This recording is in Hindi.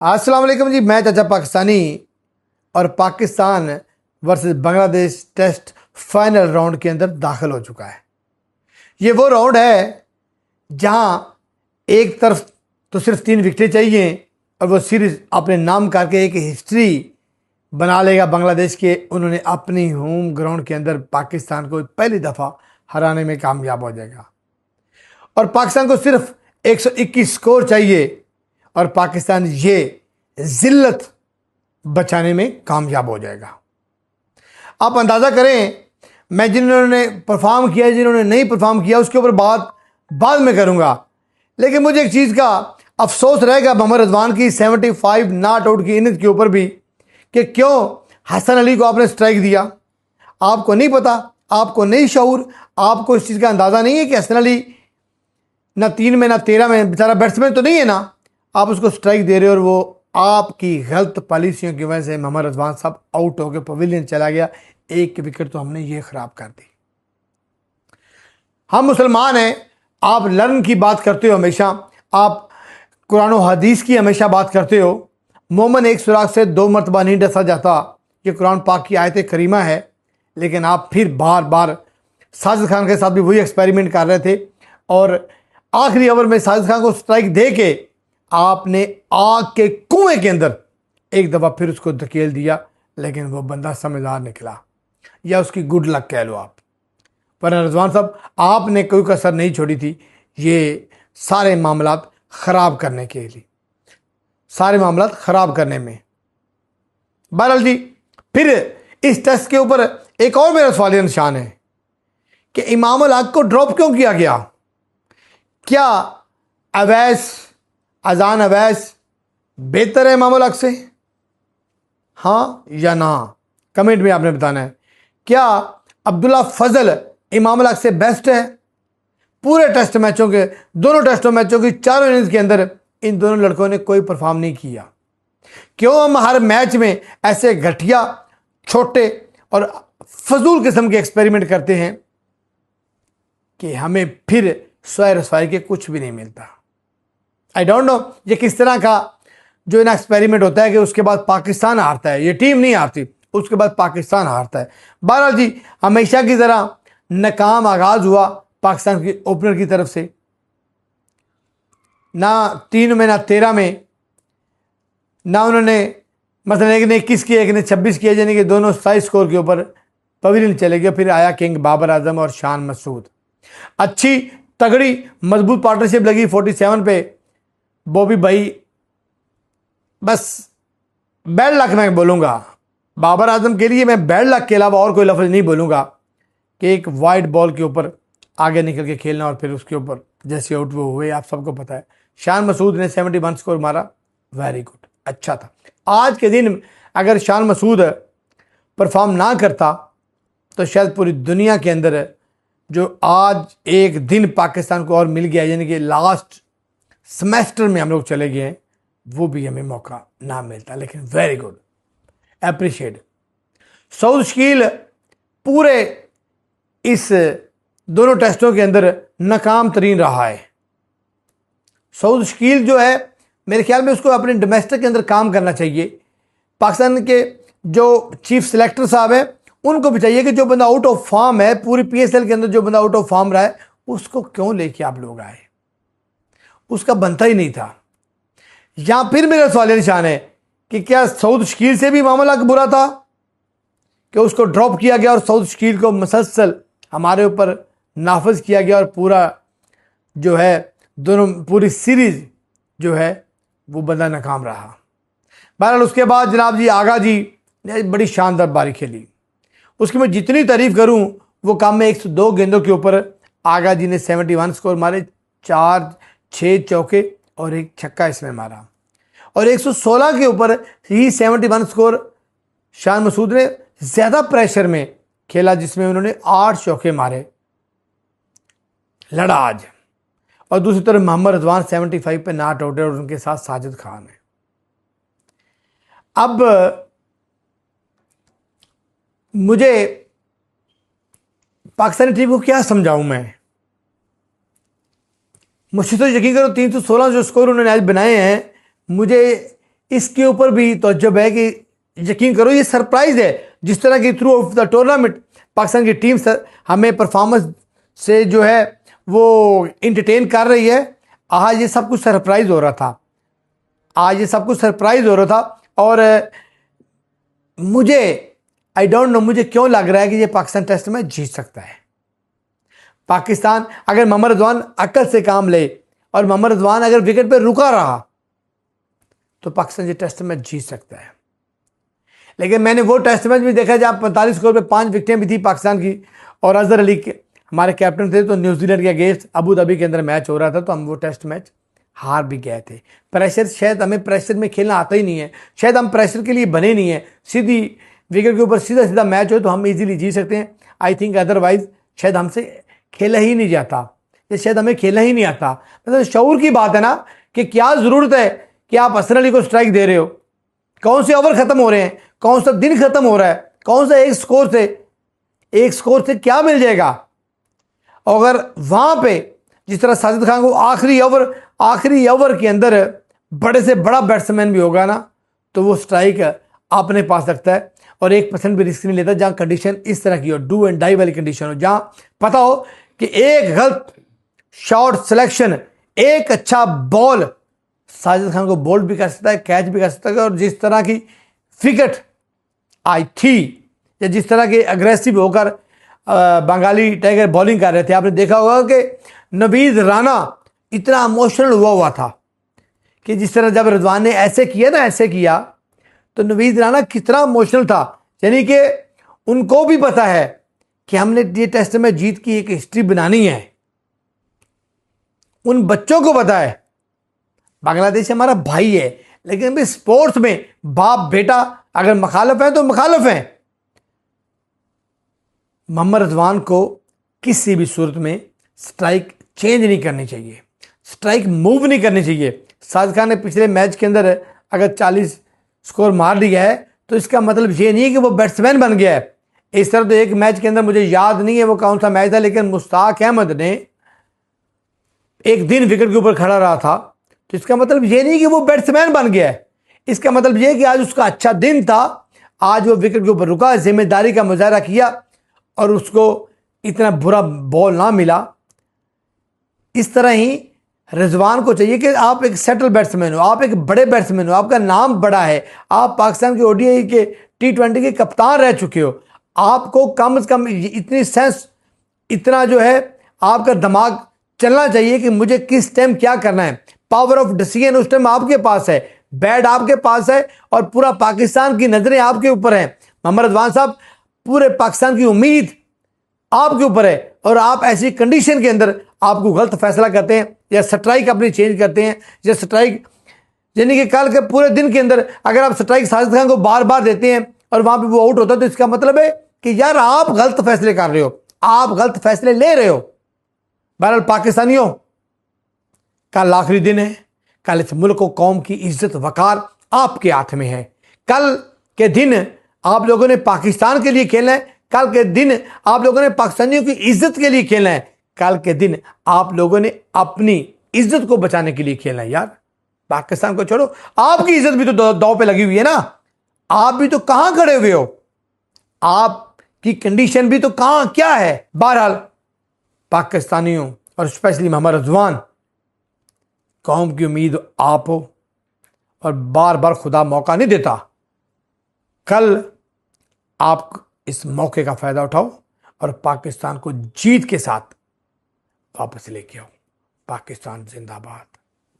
अस्सलाम वालेकुम जी। मैं चाचा पाकिस्तानी और Pakistan versus Bangladesh test final round के अंदर दाखिल हो चुका है। ये वो राउंड है जहां एक तरफ तो सिर्फ 3 विकेटें चाहिए और वो सीरीज अपने नाम करके एक हिस्ट्री बना लेगा बांग्लादेश के। उन्होंने अपनी होम ग्राउंड के अंदर पाकिस्तान को पहली दफ़ा हराने में कामयाब हो जाएगा और पाकिस्तान को सिर्फ 121 स्कोर चाहिए और पाकिस्तान ये जिल्लत बचाने में कामयाब हो जाएगा। आप अंदाज़ा करें, मैं जिन्होंने परफॉर्म किया जिन्होंने नहीं परफॉर्म किया उसके ऊपर बात बाद में करूंगा, लेकिन मुझे एक चीज़ का अफसोस रहेगा मोहम्मद रिजवान की 75 नॉट आउट की इनिंग के ऊपर भी कि क्यों हसन अली को आपने स्ट्राइक दिया। आपको नहीं पता, आपको नहीं शऊर, आपको इस चीज़ का अंदाज़ा नहीं है कि हसन अली ना 3 में ना 13 में बेचारा बैट्समैन तो नहीं है ना, आप उसको स्ट्राइक दे रहे हो और वो आपकी गलत पॉलिसियों की वजह से मोहम्मद रिजवान साहब आउट होकर पवेलियन चला गया। एक विकेट तो हमने ये खराब कर दी। हम मुसलमान हैं, आप लर्न की बात करते हो हमेशा, आप कुरान और हदीस की हमेशा बात करते हो। मोमन एक सुराख से 2 मरतबा नहीं डसा जाता, ये कुरान पाक की आयत करीमा है, लेकिन आप फिर बार बार साजिद खान के साथ भी वही एक्सपेरिमेंट कर रहे थे और आखिरी ओवर में साजिद खान को स्ट्राइक दे के आपने आग के कुएं के अंदर एक दफ़ा फिर उसको धकेल दिया, लेकिन वो बंदा समझदार निकला, या उसकी गुड लक कह लो आप। पर रिजवान साहब आपने कोई कसर नहीं छोड़ी थी ये सारे मामलात ख़राब करने के लिए, सारे मामलात ख़राब करने में। बहरहाल जी, फिर इस टेस्ट के ऊपर एक और मेरा सवालिया निशान है कि इमाम अल हक को ड्रॉप क्यों किया गया। क्या अवैस अजान अवैस बेहतर है इमाम अल हक से, हाँ या ना? कमेंट में आपने बताना है। क्या अब्दुल्ला फजल इमाम अल हक से बेस्ट है? पूरे टेस्ट मैचों के, दोनों टेस्टों मैचों की चारों इनिंग्स के अंदर इन दोनों लड़कों ने कोई परफॉर्म नहीं किया। क्यों हम हर मैच में ऐसे घटिया, छोटे और फजूल किस्म के एक्सपेरिमेंट करते हैं कि हमें फिर स्वय रसवाई के कुछ भी नहीं मिलता। आई डोंट नो ये किस तरह का जो ना एक्सपेरिमेंट होता है कि उसके बाद पाकिस्तान हारता है, ये टीम नहीं हारती, उसके बाद पाकिस्तान हारता है। बहरहाल जी, हमेशा की तरह नाकाम आगाज हुआ पाकिस्तान की ओपनर की तरफ से। ना 3 में ना 13 में, ना उन्होंने मतलब एक ने 21 किया एक ने 26 किया, यानी कि दोनों 27 स्कोर के ऊपर पवेलियन चले गए। फिर आया किंग बाबर आजम और शान मसूद। अच्छी तगड़ी मजबूत पार्टनरशिप लगी 47 पे। बॉबी भाई बस बैड लक मैं बोलूँगा, बाबर आजम के लिए मैं बैड लक के अलावा और कोई लफ्ज़ नहीं बोलूँगा कि एक वाइड बॉल के ऊपर आगे निकल के खेलना और फिर उसके ऊपर जैसे आउट वो हुए, आप सबको पता है। शान मसूद ने 71 स्कोर मारा, वेरी गुड, अच्छा था। आज के दिन अगर शान मसूद परफॉर्म ना करता तो शायद पूरी दुनिया के अंदर जो आज एक दिन पाकिस्तान को और मिल गया, यानी कि लास्ट सेमेस्टर में हम लोग चले गए हैं, वो भी हमें मौका ना मिलता। लेकिन very good, appreciate. Saud Shakeel पूरे इस दोनों टेस्टों के अंदर नाकाम तरीन रहा है। सऊद शकील जो है, मेरे ख्याल में उसको अपने डोमेस्टिक के अंदर काम करना चाहिए। पाकिस्तान के जो चीफ सिलेक्टर साहब हैं उनको भी चाहिए कि जो बंदा आउट ऑफ फॉर्म है, पूरी PSL के अंदर जो बंदा आउट ऑफ फॉर्म रहा है, उसको क्यों लेके आप लोग आए? उसका बनता ही नहीं था। या फिर मेरा सवाल निशान है कि क्या सऊद शकील से भी मामला बुरा था कि उसको ड्रॉप किया गया और सऊद शकील को मुसलसल हमारे ऊपर नाफज किया गया और पूरा जो है दोनों पूरी सीरीज जो है वो बंदा नाकाम रहा। बहरहाल उसके बाद जनाब जी आगा जी ने बड़ी शानदार बारी खेली, उसकी मैं जितनी तारीफ करूं वो काम है। 102 गेंदों के ऊपर आगा जी ने 71 स्कोर मारे, 4-6 चौके और 1 छक्का इसमें मारा, और 116 के ऊपर ही 71 स्कोर शान मसूद ने ज़्यादा प्रेशर में खेला जिसमें उन्होंने 8 चौके मारे, लड़ा आज। और दूसरी तरफ मोहम्मद रिजवान 75 पे नॉट आउट है और उनके साथ साजिद खान है। अब मुझे पाकिस्तानी टीम को क्या समझाऊं मैं? मुझे तो यकीन करो 316 जो स्कोर उन्होंने आज बनाए हैं, मुझे इसके ऊपर भी तवज्जो है कि यकीन करो ये सरप्राइज है। जिस तरह की through of the tournament Pakistan की टीम हमें परफॉर्मेंस से जो है वो इंटरटेन कर रही है, आज ये सब कुछ सरप्राइज हो रहा था। आज ये सब कुछ सरप्राइज हो रहा था। और मुझे आई डोंट नो मुझे क्यों लग रहा है कि ये पाकिस्तान टेस्ट मैच जीत सकता है। पाकिस्तान अगर मोहम्मद रिजवान अक्ल से काम ले और मोहम्मद रिजवान अगर विकेट पे रुका रहा तो पाकिस्तान ये टेस्ट मैच जीत सकता है। लेकिन मैंने वो टेस्ट मैच भी देखा जहाँ 45 स्कोर पे 5 विकेटें भी थी पाकिस्तान की और अजहर अली के हमारे कैप्टन थे। तो न्यूजीलैंड के अगेंस्ट अबू धाबी के अंदर मैच हो रहा था, तो हम वो टेस्ट मैच हार भी गए थे। प्रेशर, शायद हमें प्रेशर में खेलना आता ही नहीं है, शायद हम प्रेशर के लिए बने नहीं है। सीधी विकेट के ऊपर सीधा सीधा मैच हो तो हम इजीली जीत सकते हैं। आई थिंक अदरवाइज शायद हमसे खेला ही नहीं जाता, या शायद हमें खेलना ही नहीं आता। मतलब शऊर की बात है ना कि क्या ज़रूरत है कि आप अजहर अली को स्ट्राइक दे रहे हो। कौन से ओवर ख़त्म हो रहे हैं, कौन सा दिन ख़त्म हो रहा है, कौन सा एक स्कोर से क्या मिल जाएगा। अगर वहाँ पे जिस तरह साजिद खान को आखिरी ओवर के अंदर बड़े से बड़ा बैट्समैन भी होगा ना, तो वो स्ट्राइक अपने पास रखता है और 1% भी रिस्क नहीं लेता। जहाँ कंडीशन इस तरह की हो, डू एंड डाई वाली कंडीशन हो, जहाँ पता हो कि एक गलत शॉट सिलेक्शन, एक अच्छा बॉल साजिद खान को बोल्ड भी कर सकता है, कैच भी कर सकता है। और जिस तरह की विकेट आई थी, या जिस तरह के अग्रेसिव होकर बंगाली टाइगर बॉलिंग कर रहे थे, आपने देखा होगा कि नवीद राना इतना इमोशनल हुआ था कि जिस तरह जब रिजवान ने ऐसे किया तो नवीद राना कितना इमोशनल था। यानी कि उनको भी पता है कि हमने ये टेस्ट में जीत की एक हिस्ट्री बनानी है। उन बच्चों को पता है बांग्लादेश हमारा भाई है, लेकिन भी स्पोर्ट्स में बाप बेटा अगर मुखालिफ है तो मुखालिफ है। मोहम्मद रिजवान को किसी भी सूरत में स्ट्राइक चेंज नहीं करनी चाहिए, स्ट्राइक मूव नहीं करनी चाहिए। साजिद खान ने पिछले मैच के अंदर अगर 40 स्कोर मार दिया है तो इसका मतलब ये नहीं है कि वो बैट्समैन बन गया है। इस तरह तो एक मैच के अंदर मुझे याद नहीं है वो कौन सा मैच था, लेकिन मुश्ताक अहमद ने एक दिन विकेट के ऊपर खड़ा रहा था, तो इसका मतलब ये नहीं कि वो बैट्समैन बन गया है। इसका मतलब ये कि आज उसका अच्छा दिन था, आज वो विकेट के ऊपर रुका, जिम्मेदारी का मुजाहरा किया और उसको इतना बुरा बॉल ना मिला। इस तरह ही रिजवान को चाहिए कि आप एक सेटल बैट्समैन हो, आप एक बड़े बैट्समैन हो, आपका नाम बड़ा है, आप पाकिस्तान के ओडीआई के T20 के कप्तान रह चुके हो। आपको कम से कम इतनी सेंस, इतना जो है आपका दिमाग चलना चाहिए कि मुझे किस टाइम क्या करना है। पावर ऑफ डिसीजन उस टाइम आपके पास है, बैट आपके पास है और पूरा पाकिस्तान की नजरें आपके ऊपर हैं। मोहम्मद रिजवान साहब, पूरे पाकिस्तान की उम्मीद आपके ऊपर है और आप ऐसी कंडीशन के अंदर आपको गलत फैसला करते हैं या स्ट्राइक अपनी चेंज करते हैं, या स्ट्राइक यानी कि कल के पूरे दिन के अंदर अगर आप स्ट्राइक साजिद खान को बार बार देते हैं और वहां पे वो आउट होता है, तो इसका मतलब है कि यार आप गलत फैसले कर रहे हो, आप गलत फैसले ले रहे हो। बहरहाल पाकिस्तानियों, कल आखिरी दिन है, कल इस मुल्क को कौम की इज्जत वकार आपके हाथ में है। कल के दिन आप लोगों ने पाकिस्तान के लिए खेलना है, कल के दिन आप लोगों ने पाकिस्तानियों की इज्जत के लिए खेलना है, कल के दिन आप लोगों ने अपनी इज्जत को बचाने के लिए खेलना है। यार पाकिस्तान को छोड़ो, आपकी इज्जत भी तो दांव पे लगी हुई है ना, आप भी तो कहां खड़े हुए हो, आपकी कंडीशन भी तो कहां क्या है। बहरहाल पाकिस्तानियों और स्पेशली मोहम्मद रिजवान, कौम की उम्मीद आप हो और बार बार खुदा मौका नहीं देता। कल आप इस मौके का फायदा उठाओ और पाकिस्तान को जीत के साथ वापस लेके आओ। पाकिस्तान जिंदाबाद।